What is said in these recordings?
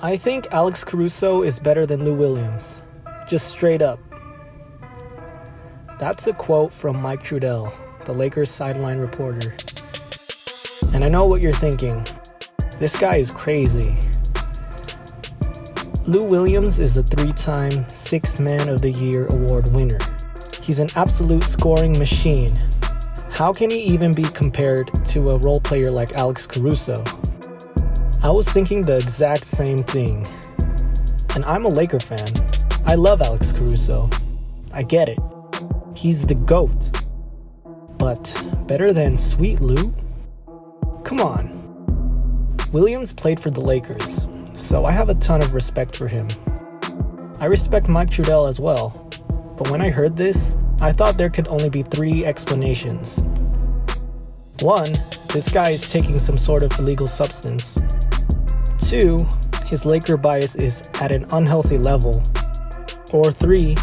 I think Alex Caruso is better than Lou Williams. Just straight up. That's a quote from Mike Trudell, the Lakers sideline reporter. And I know what you're thinking. This guy is crazy. Lou Williams is a 3-time Sixth Man of the Year award winner. He's an absolute scoring machine. How can he even be compared to a role player like Alex Caruso? I was thinking the exact same thing. And I'm a Laker fan. I love Alex Caruso. I get it. He's the GOAT. But better than Sweet Lou? Come on. Williams played for the Lakers, so I have a ton of respect for him. I respect Mike Trudell as well, but when I heard this, I thought there could only be 3 explanations. 1, this guy is taking some sort of illegal substance. 2, his Laker bias is at an unhealthy level. Or 3,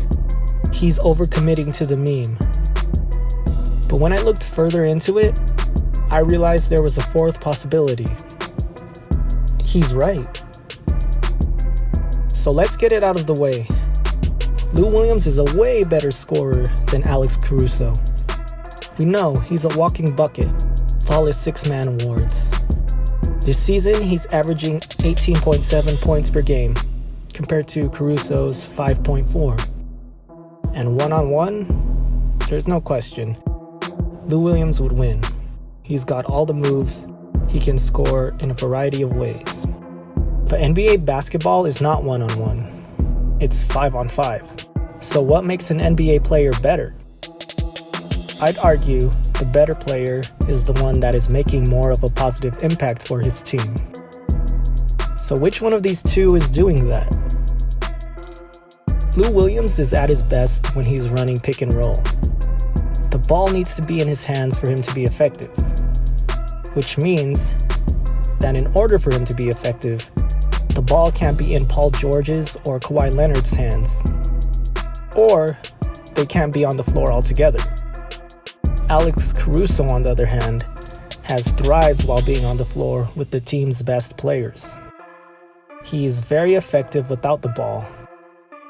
he's overcommitting to the meme. But when I looked further into it, I realized there was a 4th possibility. He's right. So let's get it out of the way. Lou Williams is a way better scorer than Alex Caruso. We know he's a walking bucket with all his Six-Man awards. This season, he's averaging 18.7 points per game compared to Caruso's 5.4. And one-on-one, there's no question. Lou Williams would win. He's got all the moves. He can score in a variety of ways. But NBA basketball is not one-on-one. It's 5-on-5. So what makes an NBA player better? I'd argue the better player is the one that is making more of a positive impact for his team. So which one of these two is doing that? Lou Williams is at his best when he's running pick and roll. The ball needs to be in his hands for him to be effective. Which means that in order for him to be effective, the ball can't be in Paul George's or Kawhi Leonard's hands. Or they can't be on the floor altogether. Alex Caruso, on the other hand, has thrived while being on the floor with the team's best players. He is very effective without the ball.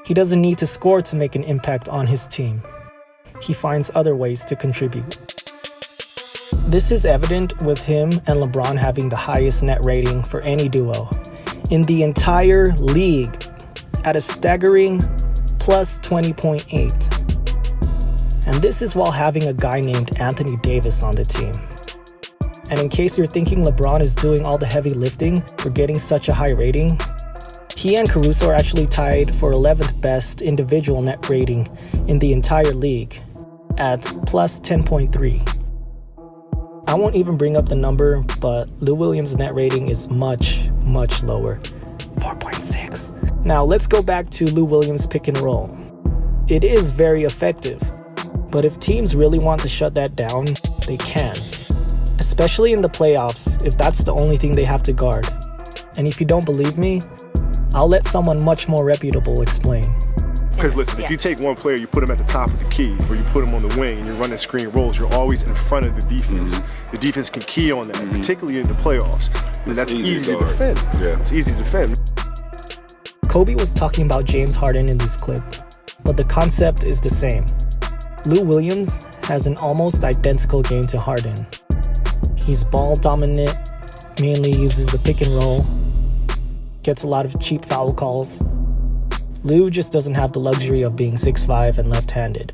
He doesn't need to score to make an impact on his team. He finds other ways to contribute. This is evident with him and LeBron having the highest net rating for any duo in the entire league at a staggering plus 20.8. And this is while having a guy named Anthony Davis on the team. And in case you're thinking LeBron is doing all the heavy lifting for getting such a high rating, he and Caruso are actually tied for 11th best individual net rating in the entire league at plus 10.3. I won't even bring up the number, but Lou Williams' net rating is much, much lower. 4.6. Now let's go back to Lou Williams' pick and roll. It is very effective, but if teams really want to shut that down, they can. Especially in the playoffs, if that's the only thing they have to guard. And if you don't believe me, I'll let someone much more reputable explain. Because listen, if you take one player, you put him at the top of the key, or you put him on the wing and you're running screen rolls, you're always in front of the defense. The defense can key on that, particularly in the playoffs. And that's easy to defend. Yeah. It's easy to defend. Kobe was talking about James Harden in this clip, but the concept is the same. Lou Williams has an almost identical game to Harden. He's ball dominant, mainly uses the pick and roll, gets a lot of cheap foul calls. Lou just doesn't have the luxury of being 6'5" and left-handed.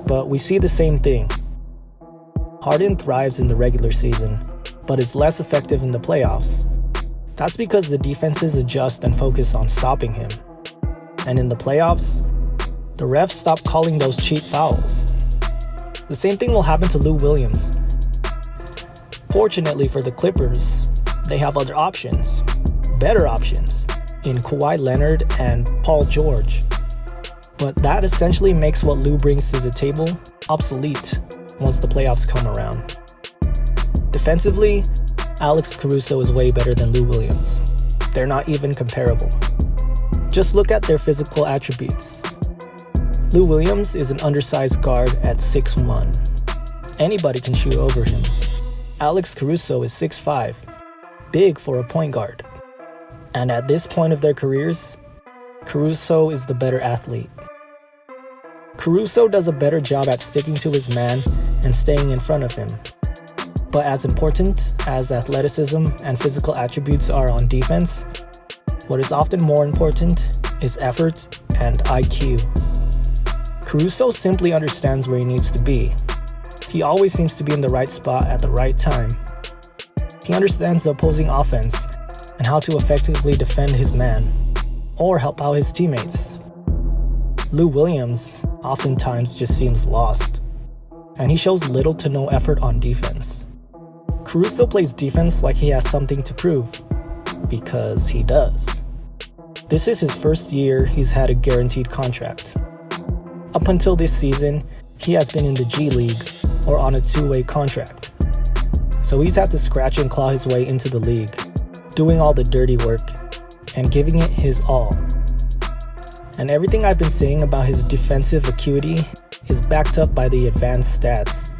But we see the same thing. Harden thrives in the regular season, but is less effective in the playoffs. That's because the defenses adjust and focus on stopping him. And in the playoffs, the refs stop calling those cheap fouls. The same thing will happen to Lou Williams. Fortunately for the Clippers, they have other options, better options, in Kawhi Leonard and Paul George. But that essentially makes what Lou brings to the table obsolete once the playoffs come around. Defensively, Alex Caruso is way better than Lou Williams. They're not even comparable. Just look at their physical attributes. Lou Williams is an undersized guard at 6'1". Anybody can shoot over him. Alex Caruso is 6'5", big for a point guard. And at this point of their careers, Caruso is the better athlete. Caruso does a better job at sticking to his man and staying in front of him. But as important as athleticism and physical attributes are on defense, what is often more important is effort and IQ. Caruso simply understands where he needs to be. He always seems to be in the right spot at the right time. He understands the opposing offense and how to effectively defend his man or help out his teammates. Lou Williams oftentimes just seems lost, and he shows little to no effort on defense. Caruso plays defense like he has something to prove, because he does. This is his first year he's had a guaranteed contract. Up until this season, he has been in the G League or on a two-way contract. So he's had to scratch and claw his way into the league, doing all the dirty work and giving it his all. And everything I've been saying about his defensive acuity is backed up by the advanced stats.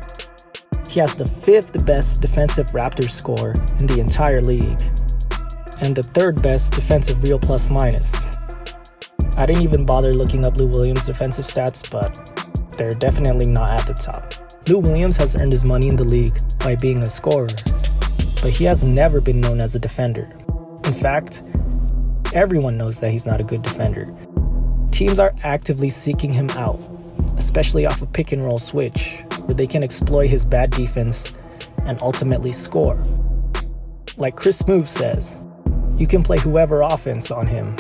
He has the 5th best defensive Raptors score in the entire league, and the 3rd best defensive real plus minus. I didn't even bother looking up Lou Williams' defensive stats, but they're definitely not at the top. Lou Williams has earned his money in the league by being a scorer, but he has never been known as a defender. In fact, everyone knows that he's not a good defender. Teams are actively seeking him out, especially off a pick and roll switch, where they can exploit his bad defense and ultimately score. Like Chris Smoove says, you can play whoever offense on him.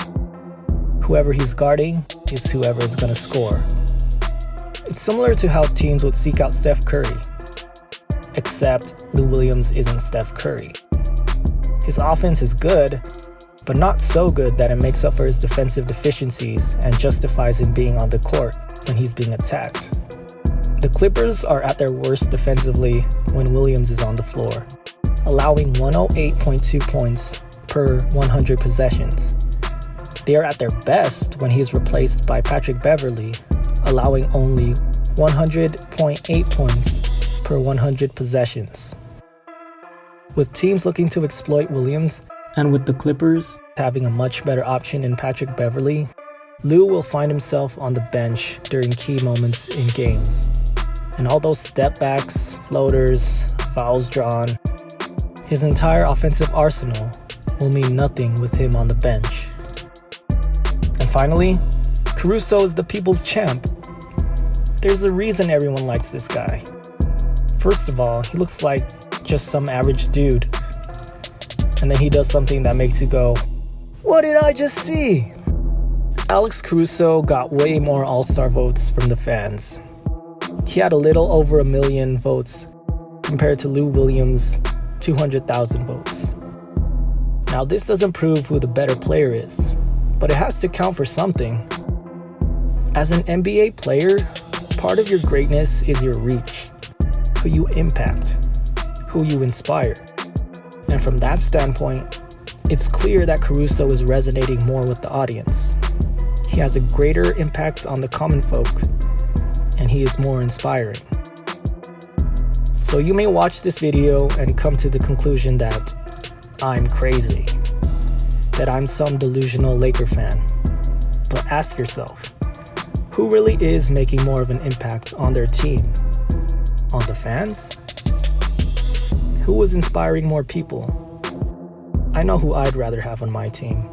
Whoever he's guarding is whoever is going to score. It's similar to how teams would seek out Steph Curry, except Lou Williams isn't Steph Curry. His offense is good, but not so good that it makes up for his defensive deficiencies and justifies him being on the court when he's being attacked. The Clippers are at their worst defensively when Williams is on the floor, allowing 108.2 points per 100 possessions. They are at their best when he is replaced by Patrick Beverley, allowing only 100.8 points per 100 possessions. With teams looking to exploit Williams, and with the Clippers having a much better option in Patrick Beverley, Lou will find himself on the bench during key moments in games. And all those step backs, floaters, fouls drawn, his entire offensive arsenal will mean nothing with him on the bench. And finally, Caruso is the people's champ. There's a reason everyone likes this guy. First of all, he looks like just some average dude. And then he does something that makes you go, "What did I just see?" Alex Caruso got way more All-Star votes from the fans. He had a little over 1 million votes compared to Lou Williams' 200,000 votes. Now, this doesn't prove who the better player is, but it has to count for something. As an NBA player, part of your greatness is your reach, who you impact, who you inspire. And from that standpoint, it's clear that Caruso is resonating more with the audience. He has a greater impact on the common folk, and he is more inspiring. So you may watch this video and come to the conclusion that I'm crazy, that I'm some delusional Laker fan. But ask yourself, who really is making more of an impact on their team? On the fans? Who is inspiring more people? I know who I'd rather have on my team.